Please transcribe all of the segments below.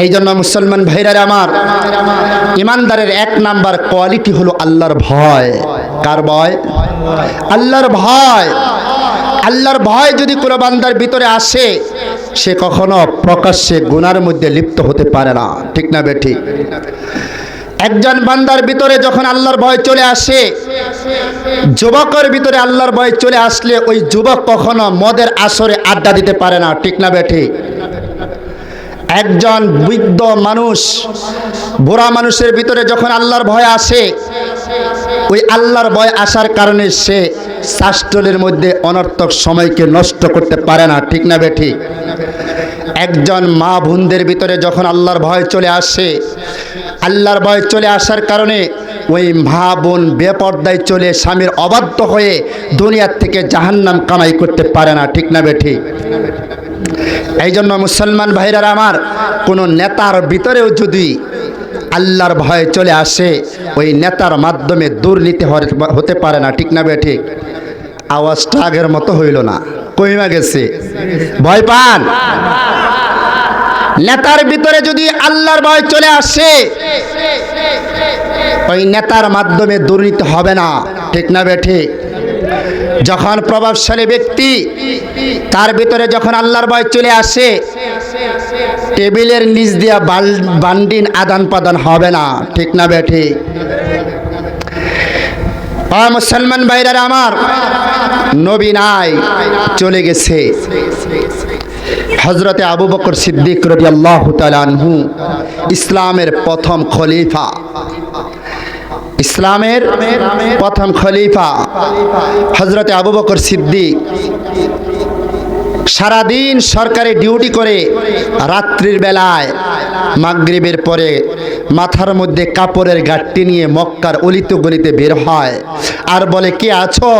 এই জন্য মুসলমান ভাইরা আমার, ইমানদারের এক নাম্বার কোয়ালিটি হলো আল্লাহর ভয়। কার ভয়? আল্লাহর ভয়। আল্লাহর ভয় যদি কোনো বান্দার ভিতরে আসে, সে কখনো প্রকাশ্যে গুনার মধ্যে লিপ্ত হতে পারে না। ঠিক না বেঠিক? একজন বান্দার ভিতরে যখন আল্লাহর ভয় চলে আসে, যুবকের ভিতরে আল্লাহর ভয় চলে আসলে ওই যুবক কখনো মদের আসরে আড্ডা দিতে পারে না। ঠিক না বেঠিক? একজন বৃদ্ধ মানুষ, বুড়া মানুষের ভিতরে যখন আল্লাহর ভয় আসে, ওই আল্লাহর ভয় আসার কারণে সে শাস্ত্রের মধ্যে অনর্থক সময়কে নষ্ট করতে পারে না। ঠিক না বেঠিক? একজন মা বোনদের ভিতরে যখন আল্লাহর ভয় চলে আসে, আল্লাহর ভয় চলে আসার কারণে ওই মা বোন বেপর্দায় চলে স্বামীর অবাধ্য হয়ে দুনিয়ার থেকে জাহান্নাম কামাই করতে পারে না। ঠিক না বেঠিক? এই জন্য মুসলমান ভাইরা আমার, কোনো নেতার ভিতরেও যদি আল্লাহর ভয় চলে আসে, ওই নেতার মাধ্যমে দুর্নীতি হতে পারে না। ঠিক না বেঠিক? আওয়াজটা আগের মতো হইল না, কইমা গেছে। ভয় পান? নেতার ভিতরে যদি আল্লাহর ভয় চলে আসে, ওই নেতার মাধ্যমে দুর্নীতি হবে না। ঠিক না বেঠিক? যখন প্রভাবশালী ব্যক্তি, তার ভিতরে যখন আল্লাহর ভয় চলে আসে, টেবিলের নিচ দিয়া বান্ডিন আদান প্রদান হবে না। ঠিক না বেঠিক? মুসলমান ভাইরা আমার, নবী নাই, চলে গেছে। হযরতে আবু বকর সিদ্দিক রাদিয়াল্লাহু তাআলা আনহু, ইসলামের প্রথম খলিফা, ইসলামের প্রথম খলিফা হযরতে আবু বকর সিদ্দিক সারাদিন সরকারি ডিউটি করে রাত্রির বেলায় মাগরিবের পরে মাথার মধ্যে কাপড়ের গাঁটটি নিয়ে মক্কার অলিতে গলিতে বের হয় আর বলে, কে আছো?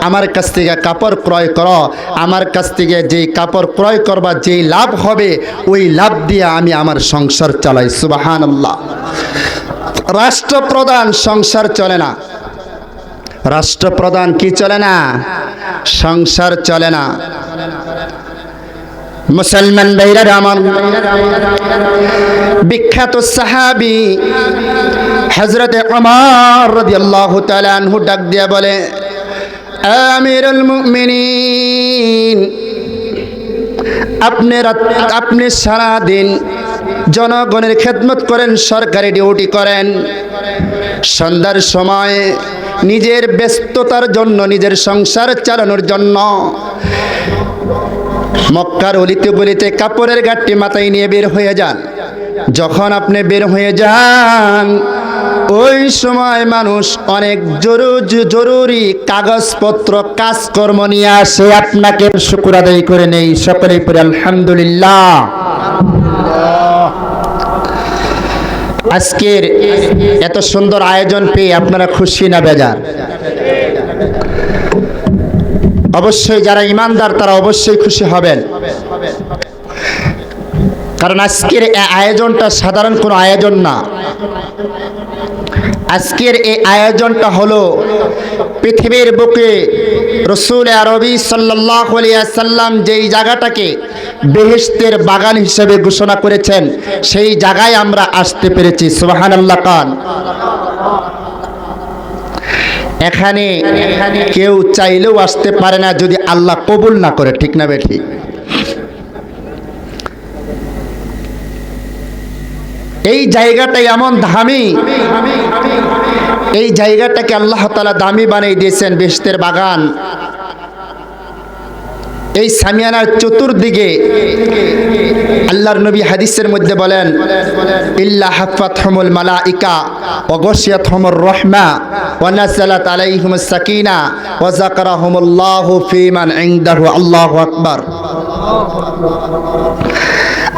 আমার কাছ থেকে কাপড় ক্রয় করো। আমার কাছ থেকে যেই কাপড় ক্রয় করবা, যেই লাভ হবে, ওই লাভ দিয়ে আমি আমার সংসার চালাই। সুবহানাল্লাহ। রাষ্ট্রপ্রধান সংসার চলে না। রাষ্ট্রপ্রধান কি চলে না? সংসার চলে না। মুসলমান ভাইরা আমার, বিখ্যাত সাহাবী হযরতে ওমর রাদিয়াল্লাহু তাআলা আনহু ডাক দিয়া বলে, আমিরুল মুমিনিন, আপনি সারা দিন জনগণের খেদমত করেন, সরকারি ডিউটি করেন, সন্ধ্যার সময় নিজের ব্যস্ততার জন্য, নিজের সংসার চালানোর জন্য মক্কার অলিতে গলিতে কাপড়ের গাঁটটি মাথায় নিয়ে বের হয়ে যান। যখন আপনি বের হয়ে যান, ওই সময় মানুষ অনেক জরুরি কাগজপত্র কাজকর্ম নিয়ে আসে, আপনাকে শুকর আদায় করে নেই। সকলেই পড়ে আলহামদুলিল্লাহ। আজকের এত সুন্দর আয়োজন পেয়ে আপনারা খুশি না বেজার? অবশ্যই যারা ইমানদার তারা অবশ্যই খুশি হবেন, কারণ আজকের এই আয়োজনটা সাধারণ কোনো আয়োজন না। আজকের এই আয়োজনটা হলো পৃথিবীর বুকে রাসূল আরবি সাল্লাল্লাহু আলাইহি ওয়াসাল্লাম যেই জায়গাটাকে বেহেশতের বাগান হিসেবে ঘোষণা করেছেন, সেই জায়গায় আমরা আসতে পেরেছি। সুবহানাল্লাহ। কান এখানে কেউ চাইলেও আসতে পারে না যদি আল্লাহ কবুল না করে। ঠিক না বেঠিক? এই জায়গাটা এমন দামি, এই জায়গাটাকে আল্লাহ তাআলা দামি বানিয়ে দিয়েছেন, বেহেশতের বাগান। এই সামিয়ানার চতুর্দিকে আল্লাহর নবী হাদিসের মধ্যে বলেন, ইল্লা হাফাতহুমুল মালাইকা ওয়া গশিয়াতহুমুর রাহমা ওয়া নাযালাত আলাইহিমুস সাকিনা ওয়া যাকারাহুমুল্লাহু ফীমান ইনদাহু। আল্লাহু আকবার।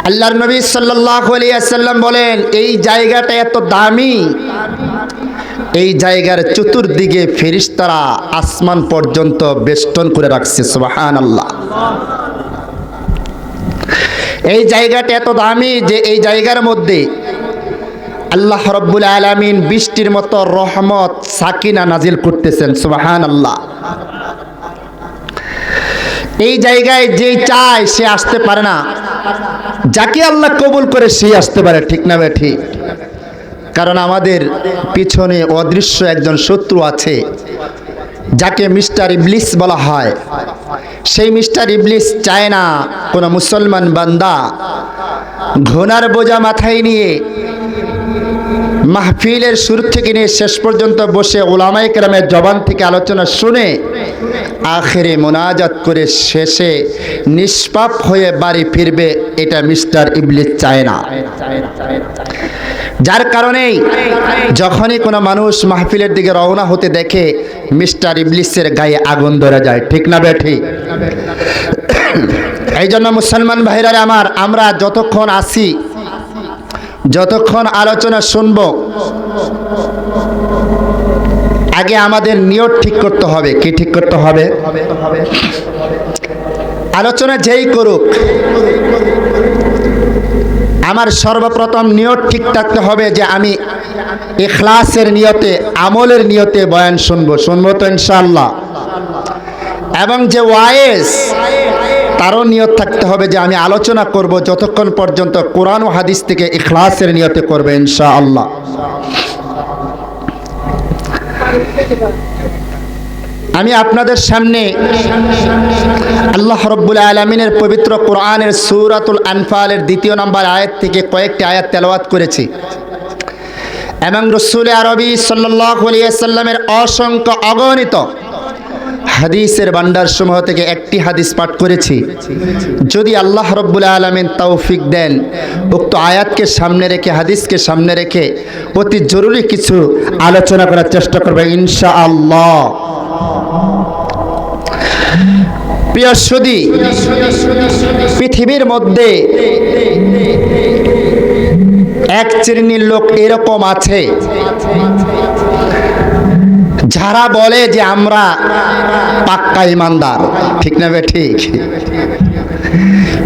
আল্লাহর নবী সাল্লাল্লাহু আলাইহি ওয়াসাল্লাম বলেন, এই জায়গাটা এত দামি, এই জায়গার চতুর্দিকে ফেরেশতারা আসমান পর্যন্ত বেষ্টন করে রাখছে। সুবহানাল্লাহ। এই জায়গাটা এত দামি যে এই জায়গার মধ্যে আল্লাহ রাব্বুল আলামিন বৃষ্টির মতো রহমত সাকিনা নাজিল করতেছেন। সুবহানাল্লাহ। এই জায়গায় যে চায় সে আসতে পারে না, যাকে আল্লাহ কবুল করে সেই আসতে পারে, ঠিক না বে ঠিক? কারণ আমাদের পিছনে অদৃশ্য একজন শত্রু আছে যাকে মিস্টার ইবলিস বলা হয়। সেই মিস্টার ইবলিস চায় না কোনো মুসলমান বান্দা ঘোড়ার বোঝা মাথায় নিয়ে মাহফিলের শুরু থেকে নিয়ে শেষ পর্যন্ত বসে উলামায়ে কেরামের জবান থেকে আলোচনা শুনে আখেরে মোনাজাত করে শেষে নিষ্পাপ হয়ে বাড়ি ফিরবে, এটা মিস্টার ইবলিস চায় না। যার কারণেই যখনই কোনো মানুষ মাহফিলের দিকে রওনা হতে দেখে মিস্টার ইবলিসের গায়ে আগুন ধরে যায়, ঠিক না বে ঠিক? এই জন্য মুসলমান ভাইরা আমার, আমরা যতক্ষণ আসি, যতক্ষণ আলোচনা শুনবো, আগে আমাদের নিয়ত ঠিক করতে হবে। কি ঠিক করতে হবে? আলোচনা যেই করুক, আমার সর্বপ্রথম নিয়ত ঠিক থাকতে হবে যে আমি ইখলাসের নিয়তে, আমলের নিয়তে বয়ান শুনবো তো ইনশাআল্লাহ। এবং যে ওয়াইজ, তারও নিয়ত থাকতে হবে যে আমি আলোচনা করব যতক্ষণ পর্যন্ত কোরআন ও হাদিস থেকে ইখলাসের নিয়তে করবে ইনশাআল্লাহ। আমি আপনাদের সামনে আল্লাহ রাব্বুল আলামিনের পবিত্র কোরআনের সূরাতুল আনফালের 2 নম্বর আয়াত থেকে কয়েকটি আয়াত তেলাওয়াত করেছি এবং রাসূল আরবি সাল্লাল্লাহু আলাইহি ওয়াসাল্লামের অসংখ্য অগণিত হাদিসের ভান্ডার সমূহ থেকে একটি হাদিস পাঠ করেছি। যদি আল্লাহ রাব্বুল আলামিন তৌফিক দেন, উক্ত আয়াতকে সামনে রেখে, হাদিসকে সামনে রেখে অতি জরুরি কিছু আলোচনা করার চেষ্টা করব ইনশাআল্লাহ। প্রিয় সুধী, পৃথিবীর মধ্যে এক শ্রেণীর লোক এরকম আছে যারা বলে যে আমরা পাক্কা ইমানদার, ঠিক না বে ঠিক?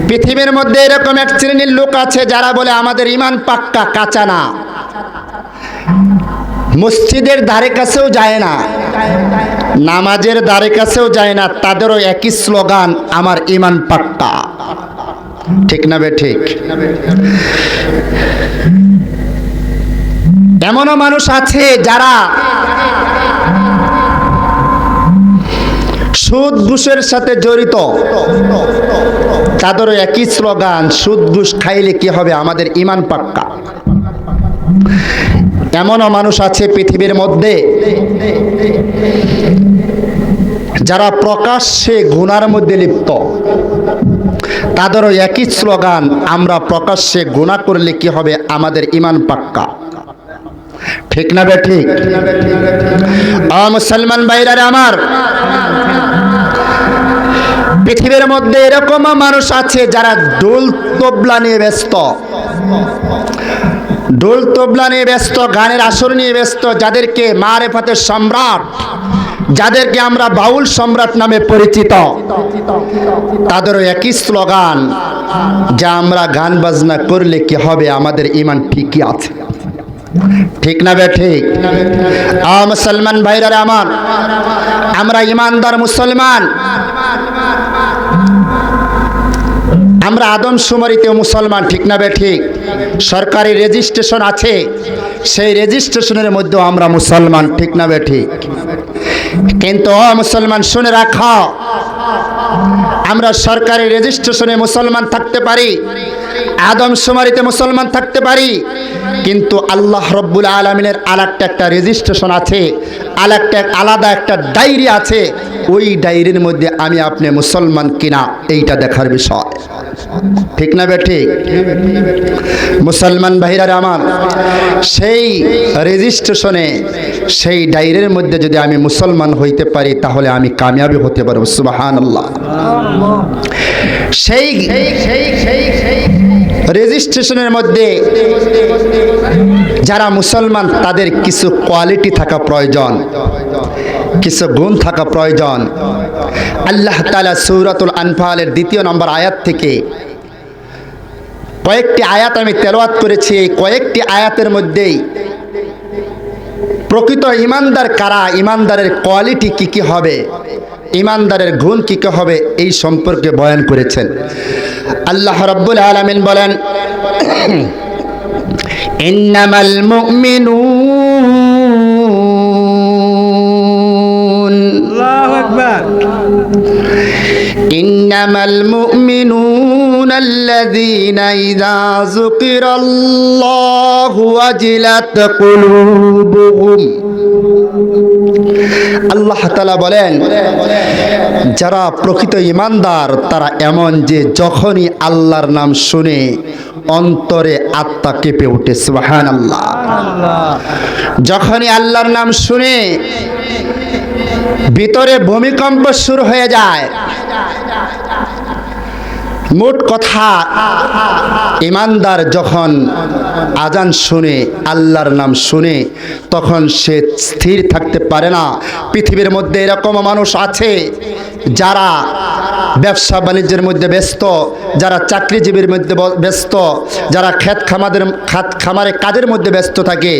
পৃথিবীর মধ্যে এরকম এক শ্রেণীর লোক আছে যারা বলে আমাদের ইমান পাক্কা, কাঁচা না। মসজিদের ধারে কাছেও যায় না, নামাজের ধারে কাছেও যায় না, তাদেরও একই স্লোগান, আমার ইমান পাক্কা, ঠিক না বে ঠিক? এমনও মানুষ আছে যারা সুদ ঘুষের সাথে জড়িত, তাদেরও একই স্লোগান, সুদ ঘুষ খাইলে কি হবে, আমাদের ইমান পাক্কা। এমনও মানুষ আছে পৃথিবীর মধ্যে যারা প্রকাশ্যে গুনার মধ্যে লিপ্ত, তাদেরও একই স্লোগান, আমরা প্রকাশ্যে গুনাহ করলে কি হবে, আমাদের ইমান পাক্কা, ঠিক না বে ঠিক? মুসলমান ভাইরা আমার, পৃথিবীর মধ্যে এরকম মানুষ আছে যারা ঢোল তবলা নিয়ে ব্যস্ত, ঢোল তবলা নিয়ে ব্যস্ত, গানের আসর নিয়ে ব্যস্ত, যাদেরকে মারেফাতের সম্রাট, যাদেরকে আমরা বাউল সম্রাট নামে পরিচিত, তাদেরও একই স্লোগান যে আমরা গান বাজনা করলে কি হবে, আমাদের ইমান ঠিকই আছে, ঠিক না বে ঠিক? মুসলমান ভাইরা আমার, আমরা ইমানদার মুসলমান, আমরা আদমশুমারিতে মুসলমান, ঠিক না বে ঠিক? সরকারি রেজিস্ট্রেশন আছে, সেই রেজিস্ট্রেশনের মধ্যেও আমরা মুসলমান, ঠিক না বে ঠিক? কিন্তু মুসলমান শুনে রাখো, আমরা সরকারি রেজিস্ট্রেশনে মুসলমান থাকতে পারি, আদমশুমারিতে মুসলমান থাকতে পারি, কিন্তু আল্লাহ রাব্বুল আলামিনের আলাদা একটা রেজিস্ট্রেশন আছে, আলাদা একটা ডায়েরি আছে, ওই ডায়েরির মধ্যে আমি আপনি মুসলমান কিনা এইটা দেখার বিষয়, ঠিক না বে ঠিক? মুসলমান ভাইরা আমার, সেই রেজিস্ট্রেশনে, সেই ডায়েরির মধ্যে যদি আমি মুসলমান হইতে পারি তাহলে আমি কামিয়াবি হতে পারবো, সুবহানাল্লাহ। সেই রেজিস্ট্রেশনের মধ্যে যারা মুসলমান, তাদের কিছু কোয়ালিটি থাকা প্রয়োজন, কিছু গুণ থাকা প্রয়োজন। আল্লাহ তাআলা সূরাতুল আনফালের 2 নম্বর আয়াত থেকে কয়েকটি আয়াত আমি তেলাওয়াত করেছি। এই কয়েকটি আয়াতের মধ্যেই প্রকৃত ইমানদার কারা, ইমানদারের কোয়ালিটি কি কি হবে, ইমানদারের গুণ কি কি হবে এই সম্পর্কে বয়ান করেছেন। আল্লাহ রাব্বুল আলামিন বলেন, ইন্নামাল মুমিনুন, আল্লাহু আকবার, ইন্নামাল মুমিনুনা আল্লাযীনা ইযা যুকিরাল্লাহু ওয়াজিলাত কুলুবুহুম। আল্লাহ তাআলা বলেন, যারা প্রকৃত ঈমানদার তারা এমন যে যখনই আল্লাহর নাম শুনে অন্তরে আত্মা কেঁপে ওঠে। সুবহানাল্লাহ। যখনই আল্লাহর নাম শুনে ভিতরে ভূমিকম্প শুরু হয়ে যায়। মোট কথা, ঈমানদার যখন আজান শুনে আল্লাহর নাম শুনে তখন সে স্থির থাকতে পারে না। পৃথিবীর মধ্যে এরকম মানুষ আছে যারা ব্যবসা বাণিজ্যের মধ্যে ব্যস্ত, যারা চাকরিজীবীর মধ্যে ব্যস্ত, যারা খামারে কাজের মধ্যে ব্যস্ত থাকে,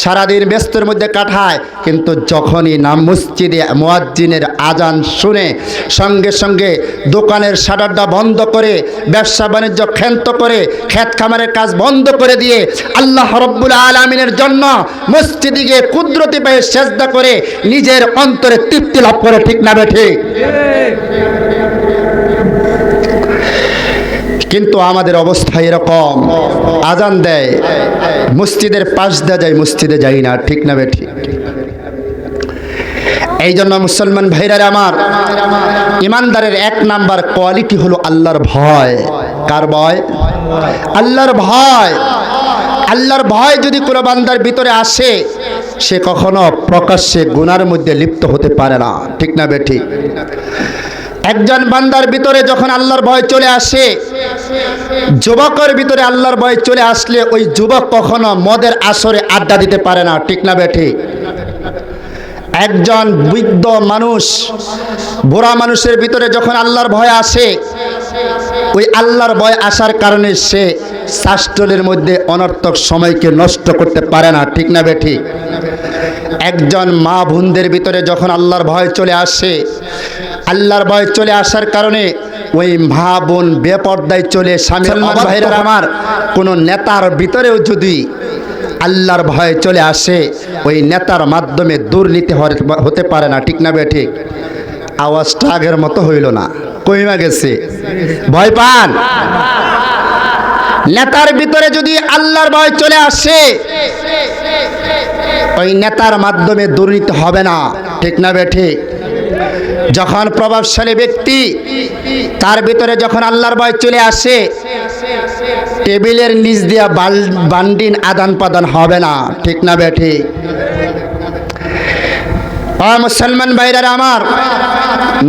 সারাদিন ব্যস্তের মধ্যে কাটায়, কিন্তু যখনই নাম মসজিদে মুয়াজ্জিনের আজান শুনে সঙ্গে সঙ্গে দোকানের শাটারটা বন্ধ করে, ব্যবসা বাণিজ্য ক্ষান্ত করে, ক্ষেত খামারের কাজ বন্ধ করে দিয়ে আল্লাহ রাব্বুল আলামিনের জন্য মসজিদে গিয়ে কুদরতি পায়ে সেজদা করে নিজের অন্তরে তৃপ্তি লাভ করে। ঠিক না বেঠিক? কিন্তু আমাদের অবস্থা এরকম, আজান দেয়, মসজিদের পাশ দিয়ে যায়, মসজিদে যাই না। ঠিক না বেঠিক? এই জন্য মুসলমান ভাইরা আমার, ইমানদারের এক নাম্বার কোয়ালিটি হলো আল্লাহর ভয়। কার ভয়? আল্লাহর ভয়। আল্লাহর ভয় যদি কোনো বান্দার ভিতরে আসে, সে কখনো প্রকাশ্যে গুনার মধ্যে লিপ্ত হতে পারে না। ঠিক না বেঠিক? একজন বান্দার ভিতরে যখন আল্লাহর ভয় চলে আসে, যুবকের ভিতরে আল্লাহর ভয় চলে আসলে ওই যুবক কখনো মদের আসরে আড্ডা দিতে পারে না। ঠিক না বেঠিক? একজন বৃদ্ধ মানুষ, বুড়া মানুষের ভিতরে যখন আল্লাহর ভয় আসে, ওই আল্লাহর ভয় আসার কারণে সে শাস্ত্রের মধ্যে অনর্থক সময়কে নষ্ট করতে পারে না। ঠিক না বেঠিক? একজন মা বোনদের ভিতরে যখন আল্লাহর ভয় চলে আসে, আল্লাহর ভয় চলে আসার কারণে ওই মা বোন বেপর্দায় চলে স্বামী। ভাইরা আমার, কোনো নেতার ভিতরেও যদি আল্লাহর ভয় চলে আসে, ওই নেতার মাধ্যমে দুর্নীতি হতে পারে না। ঠিক না বেঠিক? আওয়াজটা আগের মতো হইল না, কইমা গেছে। ভয় পান? নেতার ভিতরে যদি আল্লাহর ভয় চলে আসে, ওই নেতার মাধ্যমে দুর্নীতি হবে না। ঠিক না বেঠিক? যখন প্রভাবশালী ব্যক্তি, তার ভিতরে যখন আল্লাহর ভয় চলে আসে, টেবিলের নিচ দিয়া বান্ডিন আদান প্রদান হবে না। ঠিক না বেঠিক? মুসলমান ভাইরা আমার,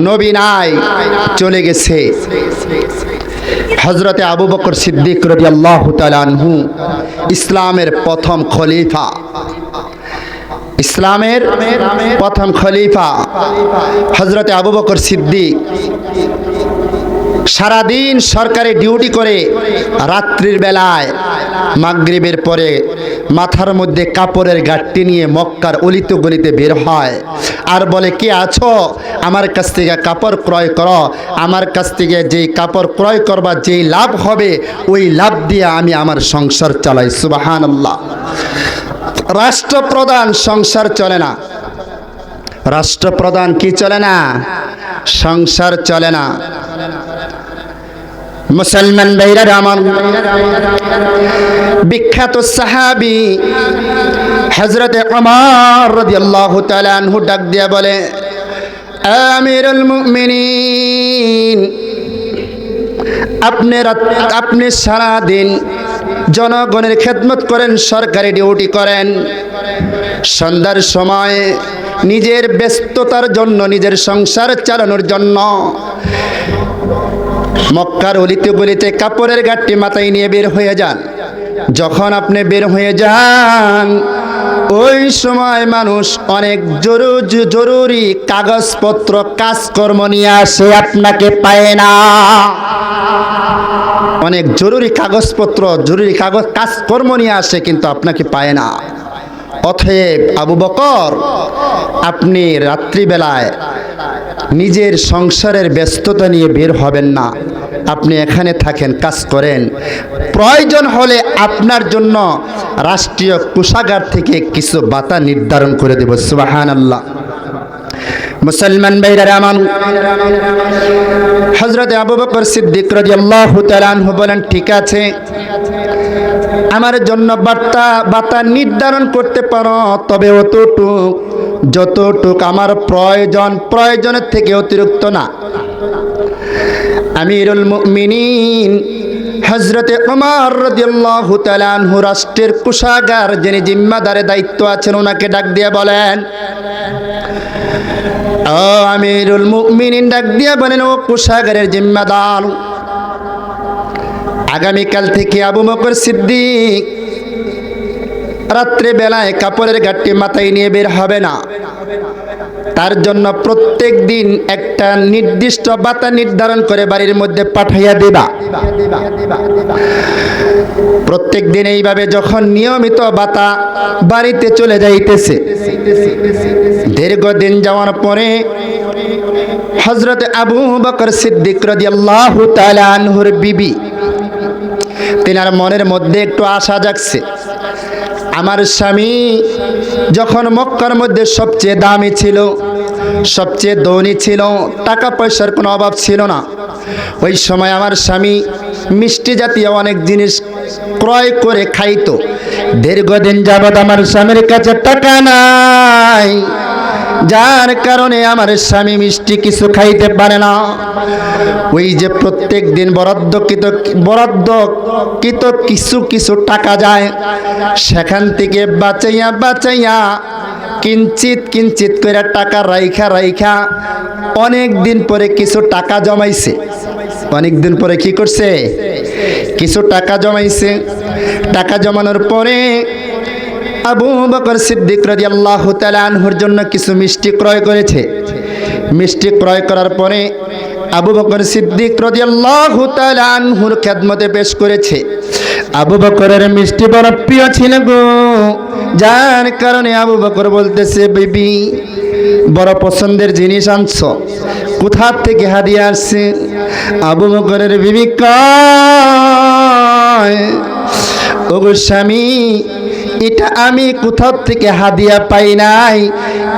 নবী নাই, চলে গেছে। হযরতে আবু বকর সিদ্দিক রাদিয়াল্লাহু তাআলা আনহু, ইসলামের প্রথম খলিফা, ইসলামের প্রথম খলিফা হযরতে আবু বকর সিদ্দিক সারাদিন সরকারি ডিউটি করে রাত্রির বেলায় মাগরিবের পরে মাথার মধ্যে কাপড়ের গাঁটটি নিয়ে মক্কার অলিতে গলিতে বের হয় আর বলে, কে আছো? আমার কাছ থেকে কাপড় ক্রয় করো, আমার কাছ থেকে যেই কাপড় ক্রয় করবা যেই লাভ হবে ওই লাভ দিয়ে আমি আমার সংসার চালাই। সুবহানাল্লাহ। রাষ্ট্রপ্রধান সংসার চলে না, রাষ্ট্রপ্রধান কি চলে না? সংসার চলে না। মুসলমান ভাইরা আমার, বিখ্যাত সাহাবী হযরতে ওমর রাদিয়াল্লাহু তাআলা আনহু ডাক দিয়া বলে, আমিরুল মুমিনিন, আপনি সারা দিন জনগণের খেদমত করেন, সরকারি ডিউটি করেন, সন্ধ্যার সময় নিজের ব্যস্ততার জন্য, নিজের সংসার চালানোর জন্য মক্কার অলিতে গলিতে কাপড়ের গাঁটটি মাথায় নিয়ে বের হয়ে যান। যখন আপনি বের হয়ে যান, ওই সময় মানুষ অনেক জরুরি কাগজপত্র কাজকর্ম নিয়ে আসে, আপনাকে পায় না। অনেক জরুরি কাগজপত্র, জরুরি কাজকর্ম নিয়ে আসে, কিন্তু আপনাকে পায় না। অতএব আবু বকর, আপনি রাত্রিবেলায় নিজের সংসারের ব্যস্ততা নিয়ে বের হবেন না, আপনি এখানে থাকেন, কাজ করেন। প্রয়োজন হলে আপনার জন্য রাষ্ট্রীয় কোষাগার থেকে কিছু ভাতা নির্ধারণ করে দেব। সুবহানাল্লাহ। মুসলমান ভাইরা আমার, হযরত আবু বকর সিদ্দিক রাদিয়াল্লাহু তাআলা আনহু বলেন, ঠিক আছে, আমার জন্য ভাতা নির্ধারণ করতে পারো, তবে যতটুক আমার প্রয়োজনের থেকে অতিরিক্ত না। আমিরুল মুমিনিন হযরতে ওমর রাদিয়াল্লাহু তাআলা আনহু রাষ্ট্রের কোষাগার যিনি জিম্মাদারের দায়িত্ব আছেন, ওনাকে ডাক দিয়ে বলেন, ও আমিরুল মুমিনিন, ডাক দিয়ে বলেন, ও কোষাগারের জিম্মাদার, আগামীকাল থেকে আবু বকর সিদ্দিক রাত্রে বেলায় কাপড়ের গাঁটটি মাথায় নিয়ে বের হবে না। তার জন্য প্রত্যেক দিন একটা নির্দিষ্ট ভাতা নির্ধারণ করে বাড়ির মধ্যে পাঠাইয়া দিবা। প্রত্যেক দিন এইভাবে যখন নিয়মিত ভাতা বাড়িতে চলে যাইতেছে, দীর্ঘদিন যাওয়ার পরে হযরত আবু বকর সিদ্দিক রাদিয়াল্লাহু তাআলা আনহুর বিবি, তিনার মনের মধ্যে একটু আশা জাগছে। আমার স্বামী যখন মক্কার মধ্যে সবচেয়ে দামি ছিল, সবচেয়ে ধনী ছিল, টাকা পয়সার কোনো অভাব ছিল না, ওই সময় আমার স্বামী মিষ্টি জাতীয় অনেক জিনিস ক্রয় করে খাইতো। দীর্ঘদিন যাবৎ আমার স্বামীর কাছে টাকা নাই, যার কারণে আমার স্বামী মিষ্টি কিছু খাইতে পারে না। ওই যে প্রত্যেক দিন বরাদ্দকৃত কিছু টাকা যায়, সেখান থেকে বাঁচাইয়া কিঞ্চিত করে টাকা রাইখা অনেক দিন পরে কিছু টাকা জমাইছে। অনেক দিন পরে কি করছে? কিছু টাকা জমাইছে। টাকা জমানোর পরে আবু বকর সিদ্দিক রাদিয়াল্লাহু তাআলা আনহুর জন্য কিছু মিষ্টি ক্রয় করেছে। মিষ্টি ক্রয় করার পরে আবু বকর সিদ্দিক রাদিয়াল্লাহু তাআলা আনহুর খেদমতে পেশ করেছে। আবু বকরের মিষ্টি বড় প্রিয় ছিল গো, যার কারণে আবু বকর বলতেছে, বিবি বড় পছন্দের জিনিস আনছো, কোথা থেকে হাদিয়া আসছে? আবু বকরের বিবি কয়, ওগো স্বামী, এটা আমি কোথাও থেকে হাদিয়া পাই নাই,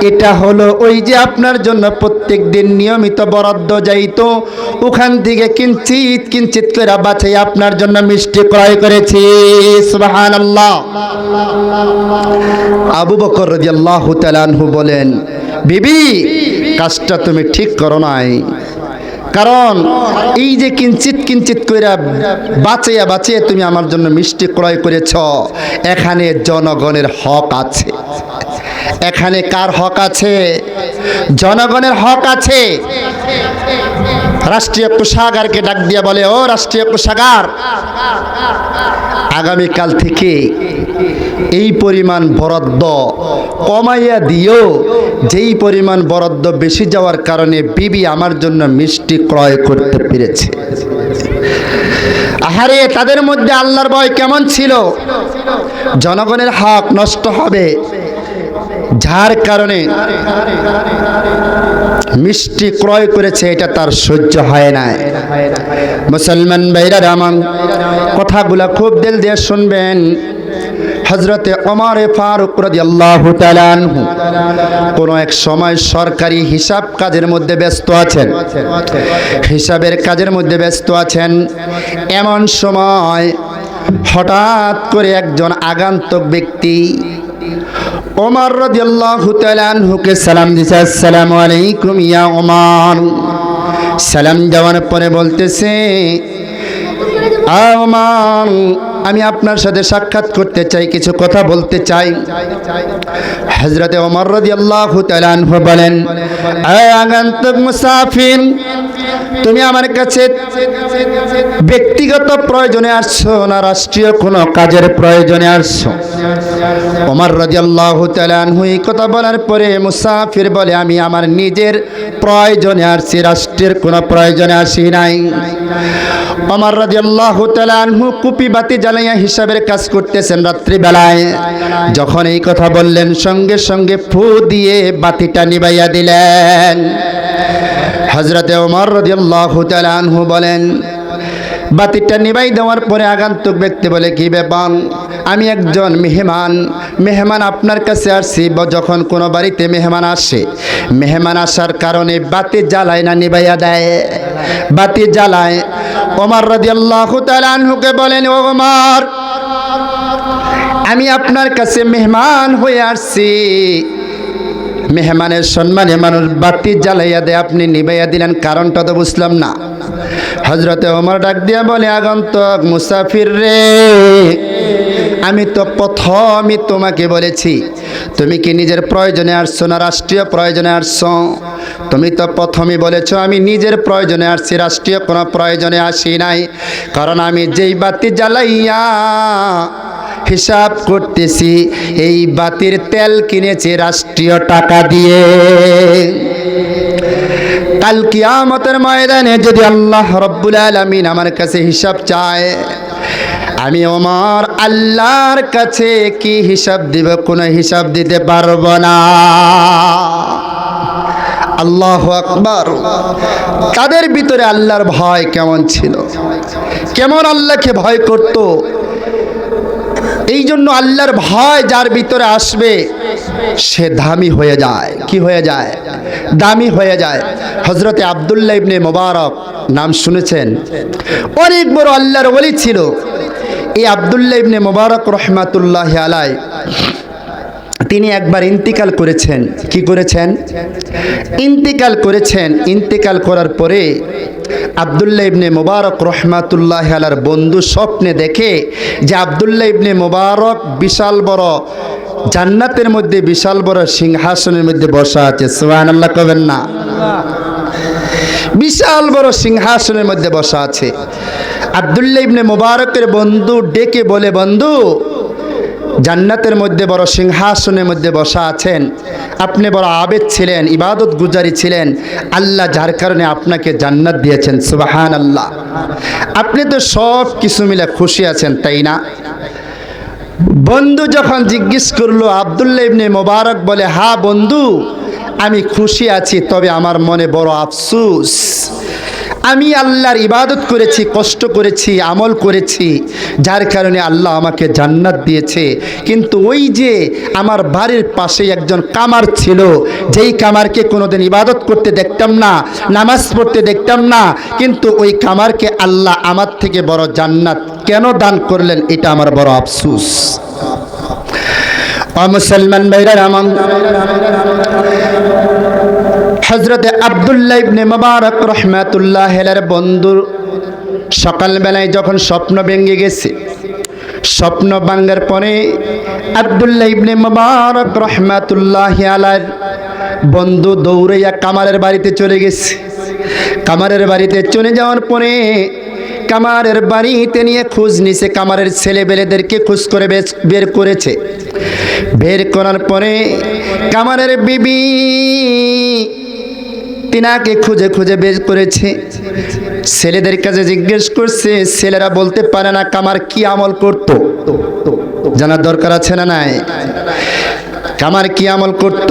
এটা হলো ওই যে আপনার জন্য প্রত্যেক দিন নিয়মিত বরাদ্দ যাইতো, ওখান থেকে কিঞ্চিত করে বাছাই আপনার জন্য মিষ্টি ক্রয় করেছি। সুবহানাল্লাহ। আবু বকর রাদিয়াল্লাহু তাআলা আনহু বলেন, বিবি, কাজটা তুমি ঠিক করো নাই, কারণ এই যে কিঞ্চিত করে বাঁচিয়ে তুমি আমার জন্য মিষ্টি ক্রয় করেছ, এখানে জনগণের হক আছে। এখানে কার হক আছে? জনগণের হক আছে। রাষ্ট্রীয় কোষাগারকে ডাক দিয়ে বলে, ও রাষ্ট্রীয় কোষাগার, আগামীকাল থেকে এই পরিমাণ বরাদ্দ কমাইয়া দিও, যেই পরিমাণ বরাদ্দ বেশি যাওয়ার কারণে বিবি আমার জন্য মিষ্টি ক্রয় করতে পেরেছে। আহারে, তাদের মধ্যে আল্লাহর ভয় কেমন ছিল! জনগণের হক নষ্ট হবে, যার কারণে মিষ্টি ক্রয় করেছে, এটা তার সহ্য হয় না। মুসলমান ভাইরা আমার, কথাগুলা খুব দিল দিয়ে শুনবেন। হযরতে ওমর ফারুক রাদিয়াল্লাহু তাআলা আনহু কোনো এক সময় সরকারি হিসাব কাজের মধ্যে ব্যস্ত আছেন, হিসাবের কাজের মধ্যে ব্যস্ত আছেন। এমন সময় হঠাৎ করে একজন আগন্তুক ব্যক্তি ওমর রাদিয়াল্লাহু তাআলা আনহুকে সালাম দিয়েছে, আসসালামু আলাইকুম ইয়া ওমর। সালাম দেওয়ার পরে বলতেছে, ওমর, আমি আপনার সাথে সাক্ষাৎ করতে চাই, কিছু কথা বলতে চাই। হযরতে ওমর রাদিয়াল্লাহু তাআলা আনহু বলেন, আগন্তুক মুসাফির, তুমি আমার কাছে ব্যক্তিগত প্রয়োজনে আসছো না রাষ্ট্রীয় কোনো কাজের প্রয়োজনে আসছো? ওমর রাদিয়াল্লাহু তাআলা আনহু এই কথা বলার পরে মুসাফির বলে, আমি আমার নিজের প্রয়োজনে আসছি, রাষ্ট্রের কোনো প্রয়োজনে আসি নাই। ওমর রাদিয়াল্লাহু তাআলা আনহু কুপি বাতি জ্বালাইয়া হিসাবের কাজ করতেছেন রাত্রিবেলায়। যখন এই কথা বললেন সঙ্গে সঙ্গে ফু দিয়ে বাতিটা নিভাইয়া দিলেন। হযরতে ওমর রাদিয়াল্লাহু তাআলা আনহু বলেন, বাতিটা নিভাই দেওয়ার পরে আগন্তুক ব্যক্তি বলে, কি ব্যাপার? আমি একজন মেহমান আপনার কাছে আসছি। যখন কোনো বাড়িতে মেহমান আসে, মেহমান আসার কারণে বাতি জ্বালায় না, নিভাইয়া দেয়, বাতি জ্বালায়। ওমর রাদিয়াল্লাহু তাআলা আনহুকে বলেন, ও ওমর, আমি আপনার কাছে মেহমান হয়ে আসছি, মেহমানের সম্মানে মানুষ বাতি জ্বালাইয়া দেয়, আপনি নিভাইয়া দিলেন, কারণটা তো বুঝলাম না। হযরতে ওমর ডাক দিয়া বলে, আগন্তুক মুসাফির রে, আমি তো প্রথমই তোমাকে বলেছি, তুমি কি নিজের প্রয়োজনে আসছো না রাষ্ট্রীয় প্রয়োজনে আসছো? তুমি তো প্রথমেই বলেছো আমি নিজের প্রয়োজনে আসছি, রাষ্ট্রীয় কোনো প্রয়োজনে আসি নাই। কারণ আমি যেই বাতি জ্বালাইয়া হিসাব করতেছি, এই বাতির তেল কিনেছে রাষ্ট্রীয় টাকা দিয়ে। কাল কিয়ামতের ময়দানে যদি আল্লাহ রব্বুল আলামিন আমার কাছে হিসাব চায়, আমি ওমর আল্লাহর কাছে কি হিসাব দিব? কোনো হিসাব দিতে পারবো না। আল্লাহু আকবার। তাদের ভিতরে আল্লাহর ভয় কেমন ছিল, কেমন আল্লাহকে ভয় করত। এই জন্য আল্লাহর ভয় যার ভিতরে আসবে সে দামি হয়ে যায়। কি হয়ে যায়? দামি হয়ে যায়। হযরতে আব্দুল্লাহ ইবনে মুবারক নাম শুনেছেন? অনেক বড় আল্লাহর ওলি ছিল। এই আব্দুল্লাহ ইবনে মুবারক রহমাতুল্লাহি আলাইহি তিনি একবার ইন্তিকাল করেছেন। কি করেছেন? ইন্তিকাল করেছেন। ইন্তিকাল করার পরে আব্দুল্লাহ ইবনে মুবারক রহমাতুল্লাহি আলাইহির বন্ধু স্বপ্নে দেখে যে আব্দুল্লাহ ইবনে মুবারক বিশাল বড় জান্নাতের মধ্যে বিশাল বড় সিংহাসনের মধ্যে বসা আছে। সুবহানাল্লাহ কবেন না? বিশাল বড় সিংহাসনের মধ্যে বসা আছে। আব্দুল্লাহ ইবনে মুবারকের বন্ধু ডেকে বলে, বন্ধু, জান্নাতের মধ্যে বড় সিংহাসনের মধ্যে বসা আছেন, আপনি বড় আবেদ ছিলেন, ইবাদত গুজারি ছিলেন, আল্লাহ যার কারণে আপনাকে জান্নাত দিয়েছেন। সুবহানাল্লাহ। আপনি তো সব কিছু মিলে খুশি আছেন, তাই না? বন্ধু যখন জিজ্ঞেস করলো, আব্দুল্লাহ ইবনে মুবারক বলে, হ্যাঁ বন্ধু, আমি খুশি আছি, তবে আমার মনে বড় আফসোস। আমি আল্লাহর ইবাদত করেছি, কষ্ট করেছি, আমল করেছি, যার কারণে আল্লাহ আমাকে জান্নাত দিয়েছে। কিন্তু ওই যে আমার বাড়ির পাশে একজন কামার ছিল, যেই কামারকে কোনোদিন ইবাদত করতে দেখতাম না, নামাজ পড়তে দেখতাম না, কিন্তু ওই কামারকে আল্লাহ আমার থেকে বড় জান্নাত কেন দান করলেন, এটা আমার বড় আফসোস। মুসলমান ভাইরা আমার, হযরতে আব্দুল্লাহ ইবনে মুবারক রহমাতুল্লাহি আলাইহির বন্ধুর সকালবেলায় যখন স্বপ্ন ভেঙে গেছে, স্বপ্ন ভাঙার পরে আব্দুল্লাহ ইবনে মুবারক রহমাতুল্লাহি আলাইহির বন্ধু দৌড়াইয়া কামারের বাড়িতে চলে গেছে। কামারের বাড়িতে চলে যাওয়ার পরে কামারের বাড়িতে নিয়ে খোঁজ নিছে, কামারের ছেলেবেলেদেরকে খোঁজ করে বের করেছে। বের করার পরে কামারের বিবি তিনাকে খুঁজে খুঁজে বের করেছে। ছেলেদের কাছে জিজ্ঞেস করছে, ছেলেরা বলতে পারে না কামার কি আমল করত। জানার দরকার আছে না নাই? কামার কি আমল করত,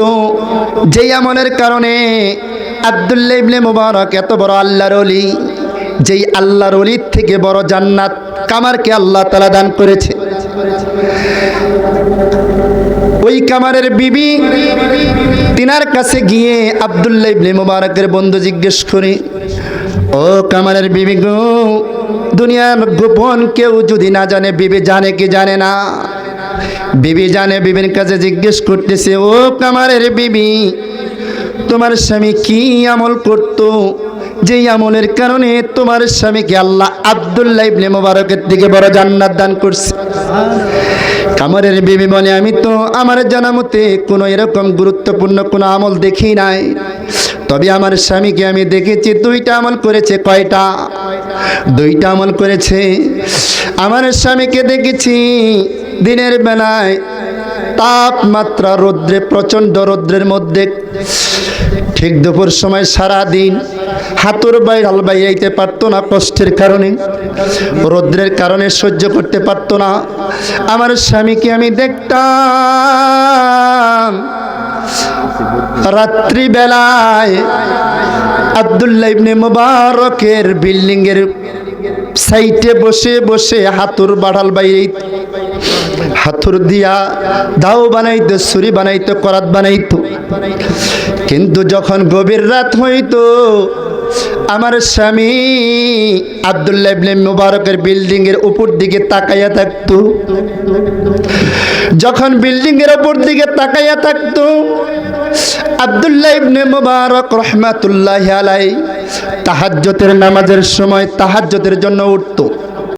যেই আমলের কারণে আব্দুল্লাহ ইবনে মুবারক এত বড় আল্লাহর ওলি, যেই আল্লাহর ওলির থেকে বড় জান্নাত কামারকে আল্লাহ তাআলা দান করেছে। ওই কামারের বিবি তিনার কাছে গিয়ে আব্দুল্লাহ ইবনে মুবারকের বন্ধু জিজ্ঞেস করে, ও কামারের বিবি গো, দুনিয়ার গোপন কেউ যদি না জানে, বিবি জানে কি জানে না? বিবি জানে। বিবির কাছে জিজ্ঞেস করতেছে, ও কামারের বিবি, তোমার স্বামী কি আমল করত, যেই আমলের কারণে তোমার স্বামীকে আল্লাহ আব্দুল্লাহ ইবনে মুবারকের দিকে বড় জান্নাত দান করছে? কামারের বিবি বলে, আমি তো আমার জানা মতে কোনো এরকম গুরুত্বপূর্ণ কোনো আমল দেখি নাই, তবে আমার স্বামীকে আমি দেখেছি দুইটা আমল করেছে। কয়টা? দুইটা আমল করেছে। আমার স্বামীকে দেখেছি দিনের বেলায় তাপমাত্রা রৌদ্রে, প্রচণ্ড রৌদ্রের মধ্যে ঠিক দুপুর সময় সারা দিন হাতুর বাইরাল বাইয়াইতে পারতো না, কষ্টের কারণে, রৌদ্রের কারণে সহ্য করতে পারতো না। আমার স্বামীকে আমি দেখতাম রাত্রিবেলায় আব্দুল্লাহ ইবনে মুবারকের বিল্ডিং এর সাইটে বসে বসে হাতুর বাড়াল বাইত, হাতুর দিয়া দাও বানাইতো, ছুরি বানাইতো, করাত বানাইতো। কিন্তু যখন গভীর রাত হইতো আমার স্বামী আব্দুল্লাহ ইবনে মুবারকের বিল্ডিং এর উপর দিকে তাকাইয়া থাকতো। যখন বিল্ডিং এর উপর দিকে তাকাইয়া থাকতো আব্দুল্লাহ ইবনে মুবারক রহমাতুল্লাহি আলাইহি তাহাজ্জুদের নামাজের সময় তাহাজ্জুদের জন্য উঠতো।